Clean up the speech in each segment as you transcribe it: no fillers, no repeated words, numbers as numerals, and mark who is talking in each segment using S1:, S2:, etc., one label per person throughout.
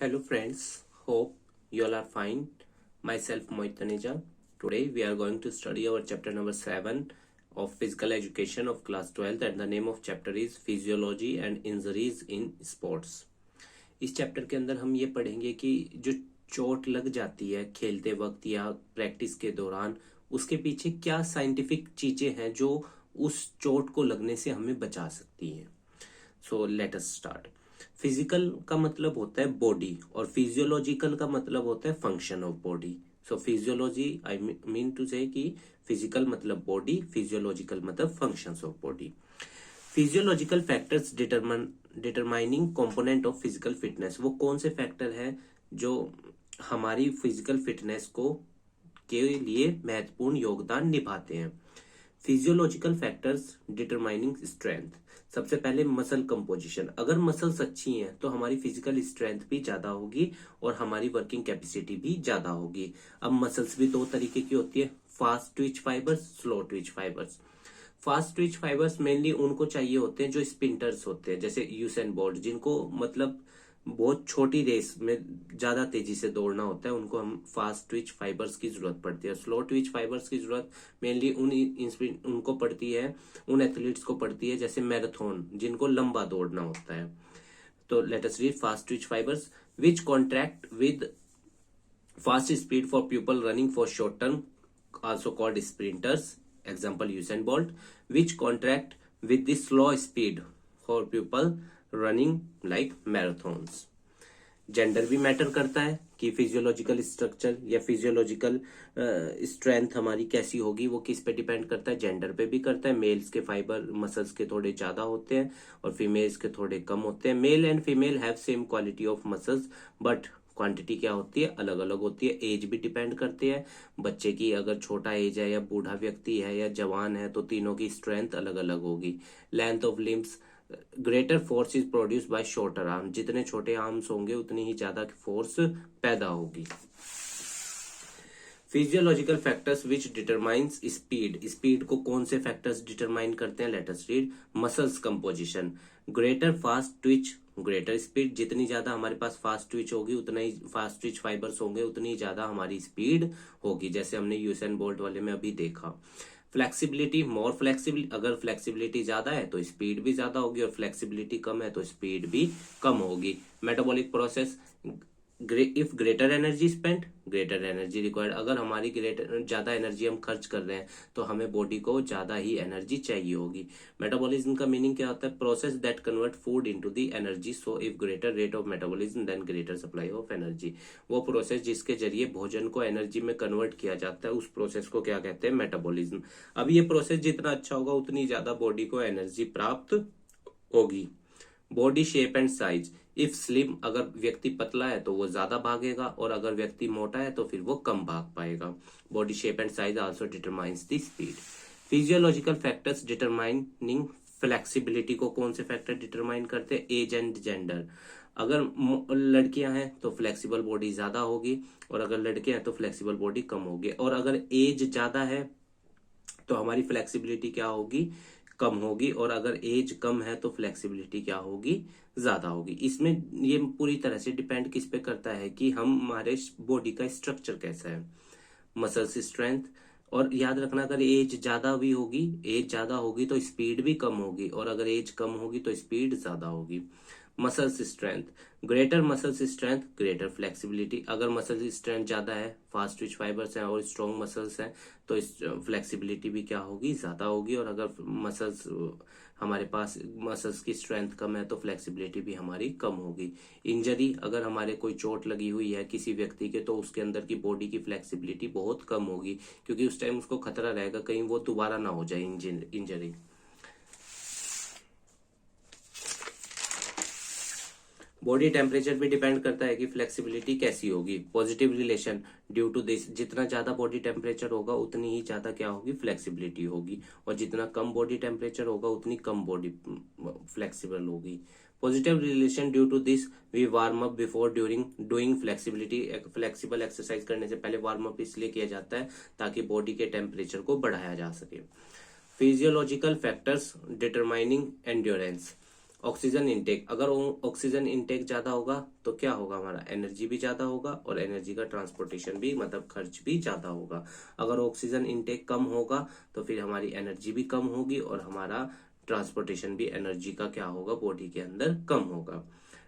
S1: Hello friends, hope you all are fine. Myself Mohit Taneja. Today we are going to study our chapter number 7 of physical education of class 12th and the name of chapter is physiology and injuries in sports. इस chapter के अंदर हम ये पढ़ेंगे कि जो चोट लग जाती है खेलते वक्त या प्रैक्टिस के दौरान उसके पीछे क्या साइंटिफिक चीजें हैं जो उस चोट को लगने से हमें बचा सकती हैं. So let us start. Physical का मतलब होता है बॉडी और फिजियोलॉजिकल का मतलब होता है function of body. So physiology I mean to say कि फिजिकल मतलब बॉडी, फिजियोलॉजिकल मतलब functions of body. Physiological factors determining component of physical fitness. वो कौन से फैक्टर है जो हमारी फिजिकल फिटनेस को के लिए महत्वपूर्ण योगदान निभाते हैं. Physiological factors determining strength. सबसे पहले मसल कंपोजिशन. अगर मसल्स अच्छी हैं तो हमारी फिजिकल स्ट्रेंथ भी ज्यादा होगी और हमारी वर्किंग कैपेसिटी भी ज्यादा होगी. अब मसल्स भी दो तरीके की होती है, fast Twitch fibres, slow Twitch fibres. Fast Twitch fibres mainly उनको चाहिए होते हैं जो स्प्रिंटर्स होते हैं, जैसे यूसेन बोल्ट, जिनको मतलब बहुत छोटी रेस में ज्यादा तेजी से दौड़ना होता है, उनको हम फास्ट ट्विच फाइबर्स की जरूरत पड़ती है. स्लो ट्विच फाइबर्स की जरूरत मेनली उनको पड़ती है, उन एथलीट्स को पड़ती है जैसे मैराथन, जिनको लंबा दौड़ना होता है. तो let us read fast Twitch fibres which contract with fast speed for people running for short term, also called sprinters, example Usain Bolt, which contract with the slow speed for people running like marathons. Gender भी matter करता है कि physiological structure या physiological strength हमारी कैसी होगी, वो किस पे डिपेंड करता है, जेंडर पे भी करता है. मेल्स के फाइबर मसल्स के थोड़े ज्यादा होते हैं और फीमेल्स के थोड़े कम होते हैं. Male and female have same quality of muscles but quantity क्या होती है, अलग अलग होती है. एज भी डिपेंड करती है बच्चे की, अगर छोटा एज है या बूढ़ा व्यक्ति है या जवान है तो तीनों की स्ट्रेंथ अलग अलग होगी. Length of limbs, greater force is produce by shorter arm. जितने छोटे आर्म्स होंगे उतनी ही ज्यादा फोर्स पैदा होगी. Physiological factors which determines speed. Speed को कौन से फैक्टर्स डिटरमाइन करते हैं, let us read. Muscles composition, greater fast Twitch greater speed. जितनी ज्यादा हमारे पास फास्ट ट्विच होगी उतना ही फास्ट ट्विच फाइबर्स होंगे, उतनी ही ज्यादा हमारी स्पीड होगी, जैसे हमने यूसेन बोल्ट वाले में अभी देखा. Flexibility, more flexible. अगर फ्लेक्सिबिलिटी ज्यादा है तो स्पीड भी ज्यादा होगी और फ्लेक्सिबिलिटी कम है तो स्पीड भी कम होगी. Metabolic process, if greater energy spent greater energy required. अगर हमारी ग्रेटर ज्यादा एनर्जी हम खर्च कर रहे हैं तो हमें बॉडी को ज्यादा ही एनर्जी चाहिए होगी. मेटाबॉलिज्म का मीनिंग क्या होता है, process that convert food into the energy. So if greater rate of metabolism then greater supply of energy. वो प्रोसेस जिसके जरिए भोजन को एनर्जी में कन्वर्ट किया जाता है उस प्रोसेस को क्या कहते हैं, मेटाबॉलिज्म. अब ये प्रोसेस जितना अच्छा होगा उतनी ज्यादा बॉडी को एनर्जी प्राप्त होगी. Body shape and size, if slim. अगर व्यक्ति पतला है तो वो ज्यादा भागेगा और अगर व्यक्ति मोटा है तो फिर वो कम भाग पाएगा. Body shape and size also determines the speed. Physiological factors determining flexibility को कौन से फैक्टर डिटरमाइन करते हैं, एज एंड जेंडर. अगर लड़कियां हैं तो फ्लेक्सिबल बॉडी ज्यादा होगी और अगर लड़के हैं तो फ्लेक्सिबल बॉडी कम होगी. और अगर एज ज्यादा है तो हमारी फ्लेक्सिबिलिटी क्या होगी, कम होगी. और अगर एज कम है तो फ्लेक्सिबिलिटी क्या होगी, ज्यादा होगी. इसमें ये पूरी तरह से डिपेंड किस पे करता है कि हमारे बॉडी का स्ट्रक्चर कैसा है, मसल्स स्ट्रेंथ. और याद रखना, अगर एज ज्यादा भी होगी, एज ज्यादा होगी तो स्पीड भी कम होगी और अगर एज कम होगी तो स्पीड ज्यादा होगी. Muscles strength, greater muscles strength greater flexibility. अगर मसल्स स्ट्रेंथ ज्यादा है, फास्ट ट्विच फाइबर्स हैं और स्ट्रॉन्ग मसल्स हैं तो फ्लेक्सिबिलिटी भी क्या होगी, ज्यादा होगी. और अगर मसल्स हमारे पास मसल्स की स्ट्रेंथ कम है तो फ्लेक्सिबिलिटी भी हमारी कम होगी. इंजरी, अगर हमारे कोई चोट लगी हुई है किसी व्यक्ति के तो उसके अंदर की बॉडी की फ्लेक्सिबिलिटी बहुत कम होगी क्योंकि उस टाइम उसको खतरा रहेगा कहीं वो दोबारा ना हो जाए इंजरी. बॉडी टेम्परेचर भी डिपेंड करता है कि फ्लेक्सिबिलिटी कैसी होगी. Positive relation due to this, जितना ज्यादा बॉडी टेम्परेचर होगा उतनी ही ज्यादा क्या होगी, फ्लेक्सिबिलिटी होगी. और जितना कम बॉडी टेम्परेचर होगा उतनी कम बॉडी फ्लेक्सिबल होगी. Positive relation due to this we warm up before during doing flexibility. Flexible exercise करने से पहले वार्म अप इसलिए किया जाता है ताकि बॉडी के टेम्परेचर को बढ़ाया जा सके. Physiological factors determining endurance. Oxygen intake, अगर ऑक्सीजन इनटेक ज्यादा होगा तो क्या होगा, हमारा एनर्जी भी ज्यादा होगा और एनर्जी का ट्रांसपोर्टेशन भी मतलब खर्च भी ज्यादा होगा। अगर ऑक्सीजन इनटेक कम होगा तो फिर हमारी एनर्जी भी कम होगी और हमारा ट्रांसपोर्टेशन भी एनर्जी का क्या होगा, बॉडी के अंदर कम होगा।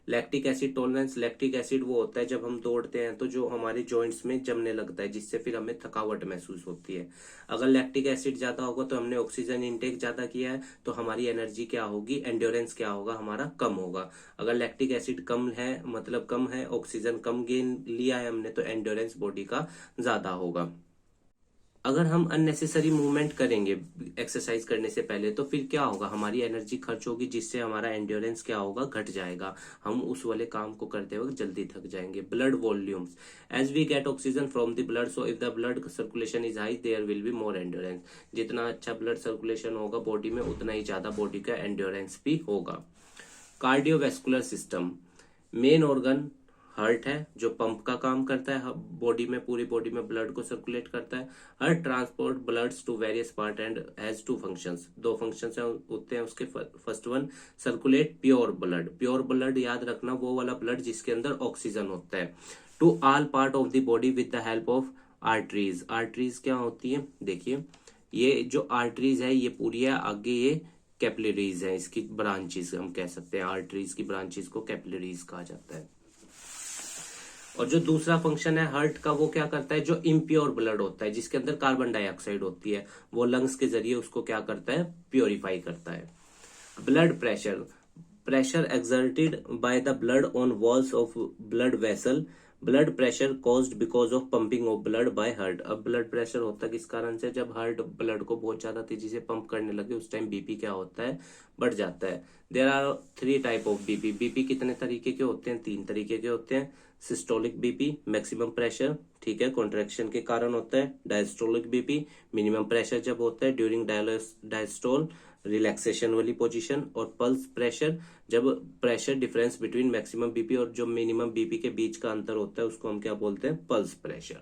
S1: Lactic acid tolerance, lactic acid वो होता है जब हम दौड़ते हैं तो जो हमारे जॉइंट्स में जमने लगता है, जिससे फिर हमें थकावट महसूस होती है। अगर लैक्टिक एसिड ज्यादा होगा तो हमने ऑक्सीजन इनटेक ज्यादा किया है तो हमारी एनर्जी क्या होगी, एंड्योरेंस क्या होगा, हमारा कम होगा। अगर लैक्टिक एसिड कम है, मतलब कम है, ऑक्सीजन कम गेन लिया है हमने, तो एंड्योरेंस बॉडी का ज्यादा होगा। अगर हम अननेसेसरी मूवमेंट करेंगे एक्सरसाइज करने से पहले तो फिर क्या होगा, हमारी एनर्जी खर्च होगी, जिससे हमारा एंड्योरेंस क्या होगा, घट जाएगा। हम उस वाले काम को करते वक्त जल्दी थक जाएंगे। Blood volumes, as we get oxygen from the blood, so if the blood circulation is high there will be more endurance. जितना अच्छा ब्लड सर्कुलेशन होगा बॉडी में उतना ही ज्यादा बॉडी का एंड्योरेंस भी होगा। Cardiovascular system, main organ heart है जो पंप का काम करता है बॉडी में, पूरी बॉडी में ब्लड को सर्कुलेट करता है। Heart transport bloods to various part and has two functions, दो फंक्शंस होते हैं उसके। First one, circulate pure blood, pure blood याद रखना वो वाला ब्लड जिसके अंदर ऑक्सीजन होता है, to all part of the body with the help of arteries. Arteries क्या होती है, देखिए ये जो आर्टरीज है ये पूरी है, आगे ये कैपिलरीज है, इसकी ब्रांचेस हम कह सकते हैं, आर्टरीज की ब्रांचेस को कैपिलरीज कहा जाता है। और जो दूसरा फंक्शन है हार्ट का, वो क्या करता है, जो इम्प्योर ब्लड होता है जिसके अंदर कार्बन डाइऑक्साइड होती है, वो लंग्स के जरिए उसको क्या करता है, प्योरीफाई करता है। Blood pressure, pressure exerted by the blood on walls of blood vessel, blood pressure caused because of pumping of blood by heart. अब ब्लड प्रेशर होता है किस कारण से, जब हार्ट ब्लड को बहुत ज्यादा तेजी से पंप करने लगे उस टाइम बीपी क्या होता है, बढ़ जाता है। There are 3 type of BP. BP कितने तरीके के होते हैं, 3 तरीके के होते हैं। सिस्टोलिक बीपी, मैक्सिमम प्रेशर, ठीक है, कॉन्ट्रैक्शन के कारण होता है। डायस्टोलिक बीपी, मिनिमम प्रेशर जब होता है ड्यूरिंग डायस्टोल, रिलैक्सेशन वाली पोजीशन। और पल्स प्रेशर, जब pressure difference between maximum BP और जो मिनिमम बीपी के बीच का अंतर होता है उसको हम क्या बोलते हैं, पल्स प्रेशर।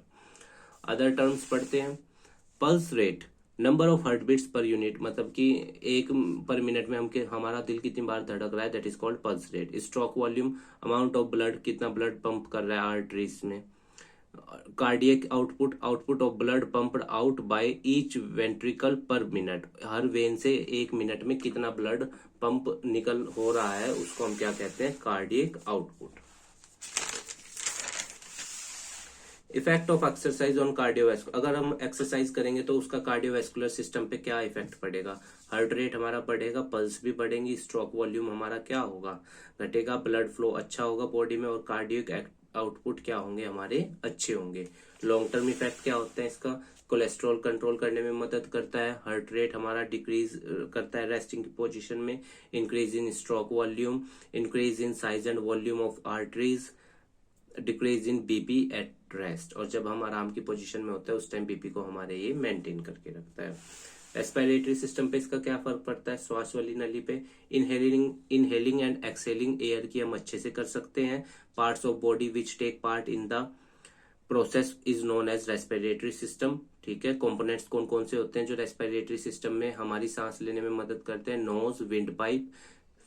S1: अदर टर्म्स पढ़ते हैं। Pulse rate, number of heart beats per unit, मतलब कि एक पर मिनट में हमारा दिल कितनी बार धड़क रहा है, that is called pulse rate. Stroke volume, amount of blood, कितना ब्लड पंप कर रहा है आर्टरीज में। Cardiac output, output of blood pumped out by each ventricle पर मिनट, हर वेन से 1 मिनट में कितना ब्लड पंप निकल हो रहा है उसको हम क्या कहते हैं, cardiac output. Effect of exercise on cardiovascular, अगर हम एक्सरसाइज करेंगे तो उसका कार्डियोवैस्कुलर सिस्टम पे क्या इफेक्ट पड़ेगा, हार्ट रेट हमारा बढ़ेगा, पल्स भी बढ़ेंगी, स्ट्रोक वॉल्यूम हमारा क्या होगा, घटेगा, ब्लड फ्लो अच्छा होगा बॉडी में और कार्डियक आउटपुट क्या होंगे, हमारे अच्छे होंगे। लॉन्ग टर्म इफेक्ट क्या होता है इसका, कोलेस्ट्रॉल कंट्रोल करने में मदद करता है, हार्ट रेट हमारा डिक्रीज करता है रेस्टिंग की पोजीशन में, increase in stroke volume, increase in size and volume of arteries, decrease in BP at rest, और जब हम आराम की पोजीशन में होते हैं उस टाइम बीपी को हमारे ये मेंटेन करके रखता है। रेस्पिरेटरी सिस्टम पे इसका क्या फर्क पड़ता है, श्वास वाली नली पे इनहेलिंग एंड एक्सहेलिंग एयर की हम अच्छे से कर सकते हैं। Parts of body which take part in the process is known as respiratory system, ठीक है। कंपोनेंट्स कौन कौन से होते हैं जो रेस्पिरेटरी सिस्टम में हमारी सांस लेने में मदद करते हैं, नोज, विंड पाइप,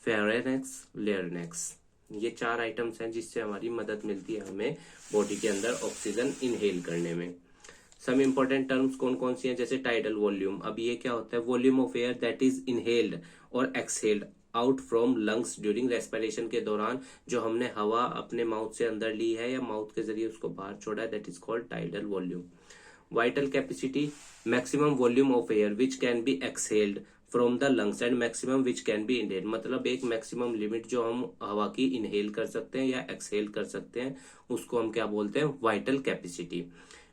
S1: फेरेनेक्स, लेयरनेक्स, ये 4 आइटम्स हैं जिससे हमारी मदद मिलती है हमें बॉडी के अंदर ऑक्सीजन इनहेल करने में। सम इंपॉर्टेंट टर्म्स कौन कौन सी हैं, जैसे टाइडल वॉल्यूम, अब ये क्या होता है, volume of air that is inhaled और exhaled out from lungs during respiration, के दौरान जो हमने हवा अपने माउथ से अंदर ली है या माउथ के जरिए उसको बाहर छोड़ा है, that is called tidal volume. Vital capacity, maximum volume of air which can be exhaled from the lungs and maximum which can be inhaled, मतलब एक मैक्सिमम लिमिट जो हम हवा की इनहेल कर सकते हैं या एक्सहेल कर सकते हैं उसको हम क्या बोलते हैं, vital capacity.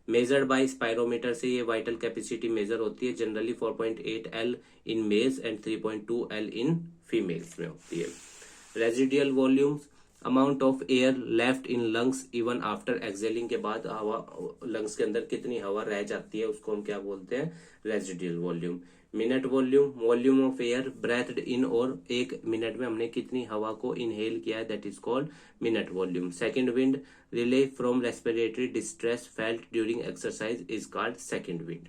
S1: Measured by spirometer से ये वाइटल कैपेसिटी मेजर होती है, generally 4.8 L in males and 3.2 L in females में होती है। Residual volumes, amount of air left in lungs even after exhaling, के बाद हवा लंग्स के अंदर कितनी हवा रह जाती है उसको हम क्या बोलते हैं, residual volume. Minute volume, volume of air breathed in, और 1 मिनट में हमने कितनी हवा को इनहेल किया है, that is called minute volume. Second wind, relief from respiratory distress felt during exercise is called second wind.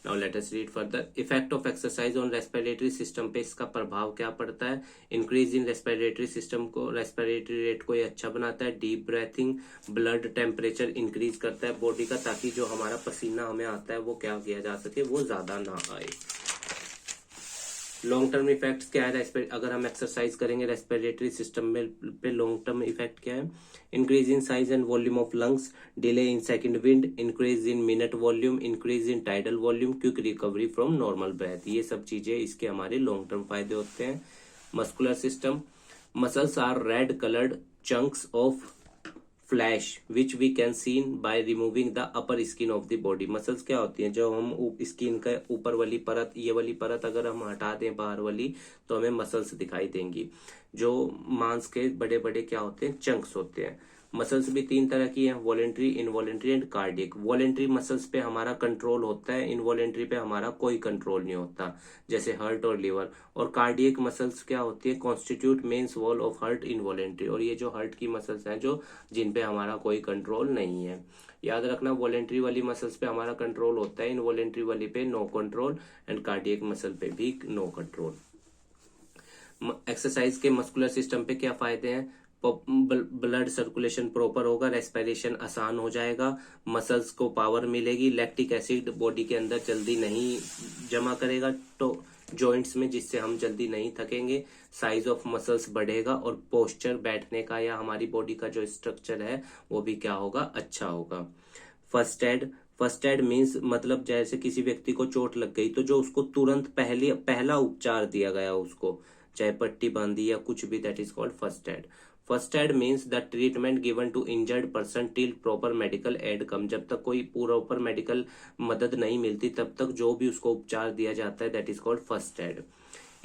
S1: Now let us read further. Effect of exercise on respiratory system पे इसका प्रभाव क्या पड़ता है? इंक्रीज इन respiratory system को, respiratory rate को ये अच्छा बनाता है। Deep breathing, blood temperature increase करता है बॉडी का, ताकि जो हमारा पसीना हमें आता है वो क्या किया जा सके, वो ज्यादा ना आए। लॉन्ग टर्म इफेक्ट्स क्या है? अगर हम एक्सरसाइज करेंगे रेस्पिरेटरी सिस्टम में पे लॉन्ग टर्म इफेक्ट क्या है? Increase in size and volume of lungs, delay in second wind, increase in minute volume, increase in tidal volume, quick recovery from normal breath. ये सब चीजें इसके हमारे लॉन्ग टर्म फायदे होते हैं। Muscular system, muscles are red coloured chunks of flesh which we can seen by removing the upper skin of the body. Muscles क्या होती हैं? जो हम स्किन का ऊपर वाली परत, ये वाली परत अगर हम हटा दें बाहर वाली, तो हमें मसल्स दिखाई देंगी। जो मांस के बड़े बड़े क्या होते हैं? चंक्स होते हैं। मसल्स भी तीन तरह की हैं, voluntary, involuntary and cardiac. Voluntary muscles पे हमारा कंट्रोल होता है, इनवॉलेंट्री पे हमारा कोई कंट्रोल नहीं होता, जैसे हार्ट और लिवर। और कार्डियक मसल्स क्या होती है? Constitute mains wall of heart involuntary. और ये जो हार्ट की मसल्स हैं जो जिन पे हमारा कोई कंट्रोल नहीं है। याद रखना, वॉलेंट्री वाली मसल्स पे हमारा कंट्रोल होता है, इनवॉलेंट्री वाली पे no control, and cardiac muscle पे भी नो कंट्रोल। एक्सरसाइज के मस्कुलर सिस्टम पे क्या फायदे हैं? ब्लड सर्कुलेशन प्रॉपर होगा, रेस्पिरेशन आसान हो जाएगा, मसल्स को पावर मिलेगी, लैक्टिक एसिड बॉडी के अंदर जल्दी नहीं जमा करेगा तो जॉइंट्स में, जिससे हम जल्दी नहीं थकेंगे। साइज ऑफ मसल्स बढ़ेगा और पोस्चर, बैठने का या हमारी बॉडी का जो स्ट्रक्चर है वो भी क्या होगा? अच्छा होगा। First aid, first aid means मतलब जैसे किसी व्यक्ति को चोट लग गई तो जो उसको तुरंत पहला उपचार दिया गया उसको, चाहे पट्टी बांधी या कुछ भी, that is called first aid. First aid means the treatment given to injured person till proper medical aid come. जब तक कोई प्रॉपर मेडिकल मदद नहीं मिलती तब तक जो भी उसको उपचार दिया जाता है, that is called first aid.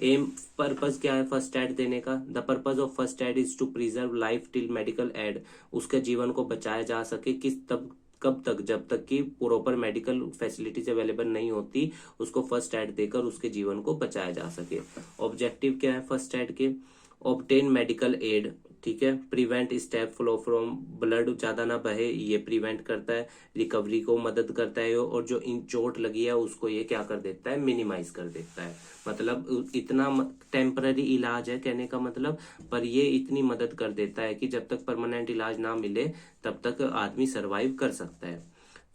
S1: Um, purpose क्या है फर्स्ट एड देने का? The purpose of first aid is to preserve life till medical aid. उसके जीवन को बचाया जा सके, किस तब कब तक? जब तक कि प्रॉपर मेडिकल फैसिलिटीज अवेलेबल नहीं होती, उसको फर्स्ट एड देकर उसके जीवन को बचाया जा सके। ऑब्जेक्टिव क्या है फर्स्ट एड के? ऑब्टेन मेडिकल एड, ठीक है। Prevent step flow from, blood ज्यादा ना बहे, ये प्रिवेंट करता है। रिकवरी को मदद करता है, और जो चोट लगी है उसको ये क्या कर देता है? मिनिमाइज कर देता है। मतलब इतना टेम्पररी इलाज है कहने का मतलब, पर ये इतनी मदद कर देता है कि जब तक परमानेंट इलाज ना मिले तब तक आदमी सरवाइव कर सकता है।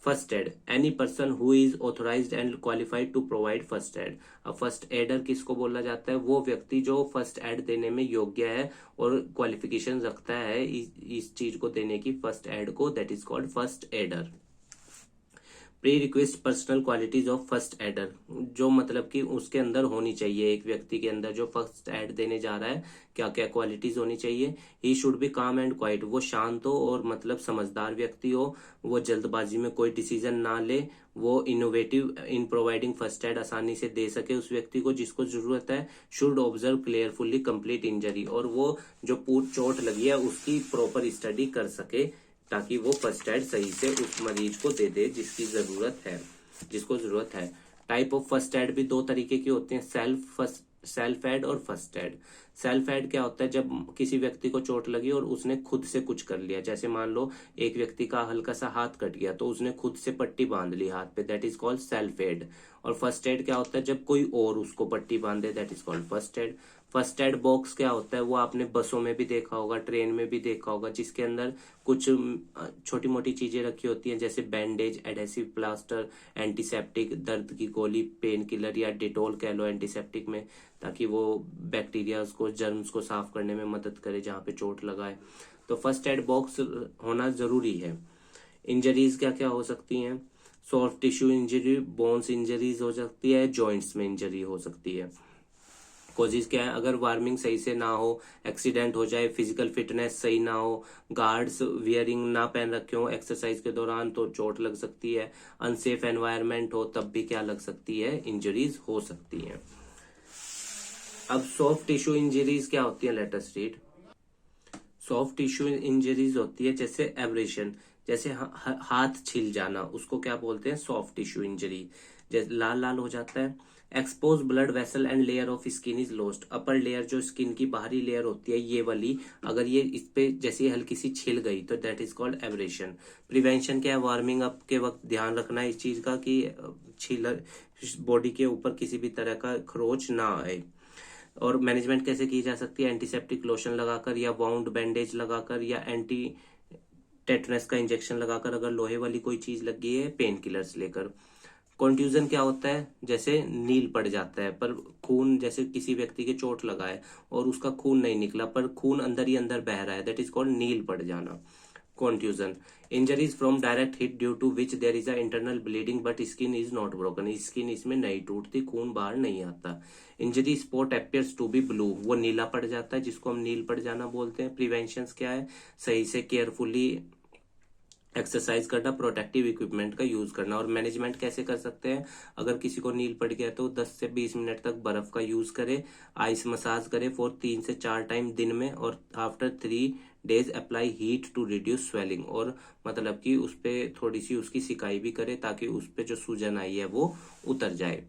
S1: First aid, any person who is authorised and qualified to provide first aid. अब फर्स्ट एडर किसको बोला जाता है? वो व्यक्ति जो फर्स्ट एड देने में योग्य है और क्वालिफिकेशन रखता है इस चीज को देने की, फर्स्ट एड को, that is called first adder. Pre request personal qualities of first adder, जो मतलब कि उसके अंदर होनी चाहिए, एक व्यक्ति के अंदर जो फर्स्ट एड देने जा रहा है क्या क्या क्वालिटीज होनी चाहिए? ही शुड बी काम एंड क्वाइट, वो शांत हो और मतलब समझदार व्यक्ति हो, वो जल्दबाजी में कोई डिसीजन ना ले, वो innovative in providing first aid आसानी से दे सके उस व्यक्ति को जिसको जरूरत है। शुड ऑब्जर्व क्लियरफुली कंप्लीट इंजरी, और वो जो चोट लगी है उसकी प्रॉपर स्टडी कर सके ताकि वो फर्स्ट एड सही से उस मरीज को दे दे जिसकी जरूरत है, जिसको जरूरत है। टाइप ऑफ फर्स्ट एड भी दो तरीके की होते हैं, सेल्फ एड और फर्स्ट एड। सेल्फ एड क्या होता है? जब किसी व्यक्ति को चोट लगी और उसने खुद से कुछ कर लिया, जैसे मान लो एक व्यक्ति का हल्का सा हाथ कट गया तो उसने खुद से पट्टी बांध ली हाथ पे, that is called self aid. और फर्स्ट एड क्या होता है? जब कोई और उसको पट्टी बांधे, that is called first aid. First aid box क्या होता है? वो आपने बसों में भी देखा होगा, ट्रेन में भी देखा होगा, जिसके अंदर कुछ छोटी मोटी चीजें रखी होती हैं, जैसे बैंडेज, एडहेसिव प्लास्टर, एंटीसेप्टिक, दर्द की गोली, पेन किलर या डिटोल कह लो एंटीसेप्टिक में, ताकि वो बैक्टीरिया को, जर्म्स को साफ करने में मदद करे जहां पे चोट लगा है। तो फर्स्ट एड बॉक्स होना जरूरी है। इंजरीज क्या क्या हो सकती हैं? Soft tissue injury, bones injuries हो सकती है, जॉइंट्स में इंजरी हो सकती है। कॉजेज क्या है? अगर वार्मिंग सही से ना हो, एक्सीडेंट हो जाए, फिजिकल फिटनेस सही ना हो, गार्ड्स वियरिंग ना पहन रखे हो एक्सरसाइज के दौरान तो चोट लग सकती है, अनसेफ एनवायरनमेंट हो तब भी क्या लग सकती है? इंजरीज हो सकती हैं। अब सॉफ्ट टिश्यू इंजरीज क्या होती है? Let us read. Soft tissue injuries होती है जैसे एब्रेशन, जैसे हाथ छिल जाना, उसको क्या बोलते हैं? Soft tissue injury. जैसे लाल लाल हो जाता है, expose blood vessel and layer of skin is lost. Upper layer जो स्किन की बाहरी लेयर होती है ये वाली, अगर ये इस पे जैसे हल्की सी छिल गई तो that is called abrasion. Prevention क्या है, वार्मिंग अप के वक्त ध्यान रखना है इस चीज का कि छिल बॉडी के ऊपर किसी भी तरह का खरोच ना आए। और मैनेजमेंट कैसे की जा सकती है, एंटीसेप्टिक लोशन लगाकर या वाउंड बैंडेज लगाकर या एंटी टेटनस का इंजेक्शन लगाकर, अगर लोहे वाली कोई चीज लगी है पेन किलर्स लेकर। कॉन्ट्यूजन क्या होता है, जैसे नील पड़ जाता है पर खून, जैसे किसी व्यक्ति के चोट लगा है और उसका खून नहीं निकला पर खून अंदर ही अंदर बह रहा है, दैट इज कॉल्ड नील पड़ जाना, contusion. Injuries from direct hit due to which there is a internal bleeding but skin is not broken, skin इसमें नहीं टूटती, खून बाहर नहीं आता। Injury spot appears to be blue, वो नीला पड़ जाता है जिसको हम नील पड़ जाना बोलते हैं। प्रिवेंशन क्या है, सही से केयरफुली एक्सरसाइज करना, प्रोटेक्टिव इक्विपमेंट का यूज करना। और मैनेजमेंट कैसे कर सकते हैं, अगर किसी को नील पड़ गया तो 10 से 20 मिनट तक बर्फ का यूज करे, आइस मसाज करे फॉर 3 से 4 टाइम दिन में, और after 3 days apply heat to reduce swelling, और मतलब कि उस पे थोड़ी सी उसकी सिकाई भी करे ताकि उस पे जो सूजन आई है वो उतर जाए।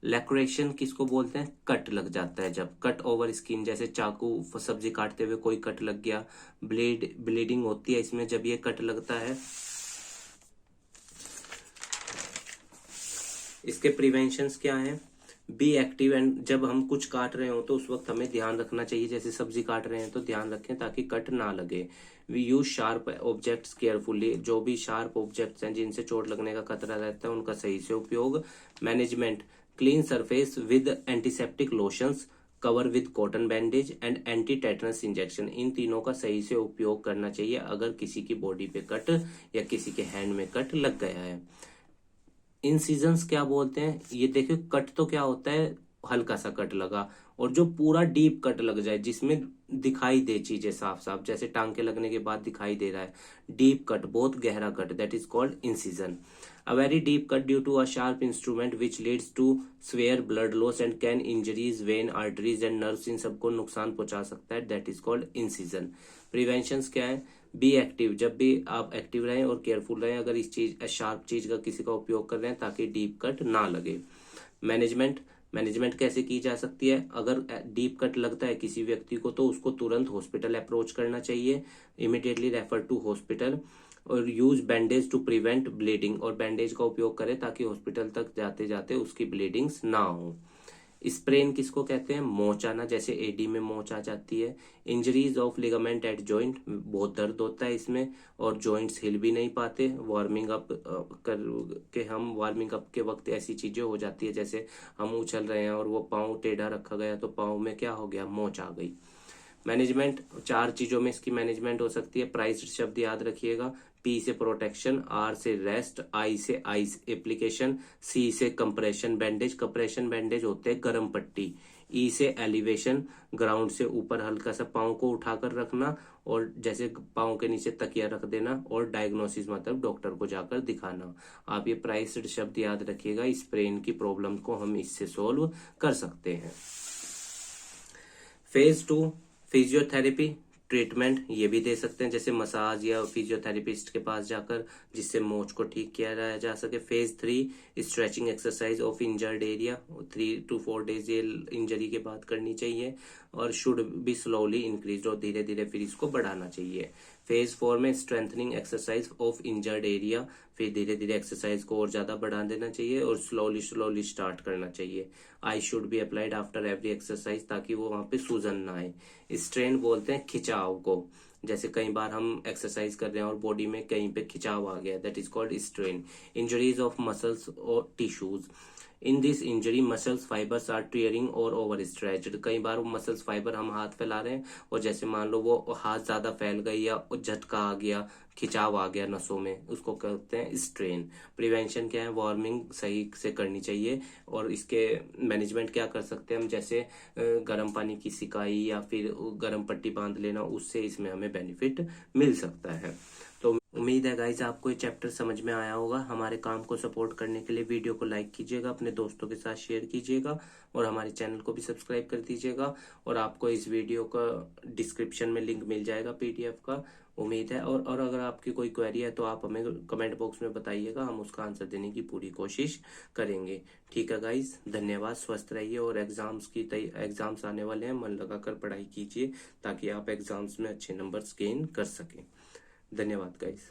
S1: लैक्रेशन किसको बोलते हैं, कट लग जाता है जब, कट ओवर स्किन, जैसे चाकू सब्जी काटते हुए कोई कट लग गया, ब्लीडिंग होती है इसमें जब ये कट लगता है। इसके प्रिवेंशंस क्या हैं, बी एक्टिव एंड, जब हम कुछ काट रहे हो तो उस वक्त हमें ध्यान रखना चाहिए, जैसे सब्जी काट रहे हैं तो ध्यान रखें ताकि कट ना लगे। We use sharp objects carefully, जो भी शार्प ऑब्जेक्ट्स हैं जिनसे चोट लगने का खतरा रहता है उनका सही से उपयोग। Management, clean surface with antiseptic lotions, cover with cotton bandage and anti tetanus injection, इन तीनों का सही से उपयोग करना चाहिए अगर किसी की बॉडी पे कट या किसी के हैंड में कट लग गया है। इंसिजन्स क्या बोलते हैं, ये देखिए कट तो क्या होता है, हल्का सा कट लगा, और जो पूरा डीप कट लग जाए जिसमें दिखाई दे चीजें साफ साफ, जैसे टांके लगने के बाद दिखाई दे रहा है, डीप कट, बहुत गहरा cut, that is called incision. A very deep cut due to a sharp instrument which leads to severe blood loss and can injuries veins arteries and nerves, इन सबको नुकसान पहुंचा सकता है, that is called incision. Prevention क्या है, be active, जब भी आप एक्टिव रहें और केयरफुल रहें अगर इस चीज शार्प चीज का किसी का उपयोग कर रहे हैं ताकि डीप कट ना लगे। मैनेजमेंट कैसे की जा सकती है, अगर डीप कट लगता है किसी व्यक्ति को तो उसको तुरंत हॉस्पिटल अप्रोच करना चाहिए, इमिडिएटली रेफर टू हॉस्पिटल, और use bandage to prevent bleeding, और बैंडेज का उपयोग करें ताकि हॉस्पिटल तक जाते जाते उसकी ब्लीडिंग्स ना हो। स्प्रेन किसको कहते हैं, मोच आना, जैसे एडी में मोच आ जाती है। Injuries of ligament eight joint, बहुत दर्द होता है इसमें और जॉइंट्स हिल भी नहीं पाते। वार्मिंग अप वार्मिंग अप के वक्त ऐसी चीजें हो जाती है, जैसे हम उछल रहे हैं और वो पाँव टेढ़ा रखा गया तो पाँव में क्या हो गया, मोच आ गई। मैनेजमेंट, 4 चीजों में इसकी मैनेजमेंट हो सकती है। प्राइस शब्द याद रखिएगा, पी से प्रोटेक्शन, आर से रेस्ट, आई से आइस एप्लीकेशन, सी से कंप्रेशन बैंडेज, कंप्रेशन बैंडेज होते हैं गर्म पट्टी, ई से एलिवेशन, ग्राउंड से ऊपर हल्का सा पाँव को उठाकर रखना और जैसे पाँव के नीचे तकिया रख देना, और डायग्नोसिस मतलब डॉक्टर को जाकर दिखाना। आप ये प्राइस शब्द याद रखिएगा, इस ब्रेन की प्रॉब्लम को हम इससे सोल्व कर सकते हैं। फेज 2 फिजियोथेरेपी ट्रीटमेंट, ये भी दे सकते हैं जैसे मसाज या फिजियोथेरेपिस्ट के पास जाकर, जिससे मोच को ठीक किया जा सके। Phase 3 stretching exercise of injured area, 3 to 4 days ये इंजरी के बाद करनी चाहिए, और शुड बी स्लोली इंक्रीज, और धीरे धीरे फिर इसको बढ़ाना चाहिए। फेज 4 में strengthening exercise of injured area, फिर धीरे धीरे एक्सरसाइज को और ज्यादा बढ़ा देना चाहिए और स्लोली स्टार्ट करना चाहिए। I should be applied after every exercise, ताकि वो वहां पे सूजन ना आए। स्ट्रेन बोलते हैं खिंचाव को, जैसे कई बार हम एक्सरसाइज कर रहे हैं और बॉडी में कहीं पे खिंचाव आ गया, that is called strain. Injuries of muscles और tissues, in this injury muscles fibers are tearing और ओवर स्ट्रेच्ड, कई बार वो मसल्स फाइबर, हम हाथ फैला रहे हैं और जैसे मान लो वो हाथ ज्यादा फैल गई या झटका आ गया, खिंचाव आ गया नसों में, उसको कहते हैं स्ट्रेन। प्रिवेंशन क्या है, वार्मिंग सही से करनी चाहिए, और इसके मैनेजमेंट क्या कर सकते हैं हम, जैसे गर्म पानी की सिकाई या फिर गर्म पट्टी बांध लेना, उससे इसमें हमें बेनिफिट मिल सकता है। तो उम्मीद है गाइज आपको ये चैप्टर समझ में आया होगा। हमारे काम को सपोर्ट करने के लिए वीडियो को लाइक कीजिएगा, अपने दोस्तों के साथ शेयर कीजिएगा और हमारे चैनल को भी सब्सक्राइब कर दीजिएगा। और आपको इस वीडियो का डिस्क्रिप्शन में लिंक मिल जाएगा पीडीएफ का। उम्मीद है और अगर आपकी कोई क्वेरी है तो आप हमें कमेंट बॉक्स में बताइएगा, हम उसका आंसर देने की पूरी कोशिश करेंगे। ठीक है गाइज, धन्यवाद, स्वस्थ रहिए। और एग्जाम्स आने वाले हैं, मन लगाकर पढ़ाई कीजिए ताकि आप एग्जाम्स में अच्छे नंबर्स गेन कर सकें। धन्यवाद गाइस।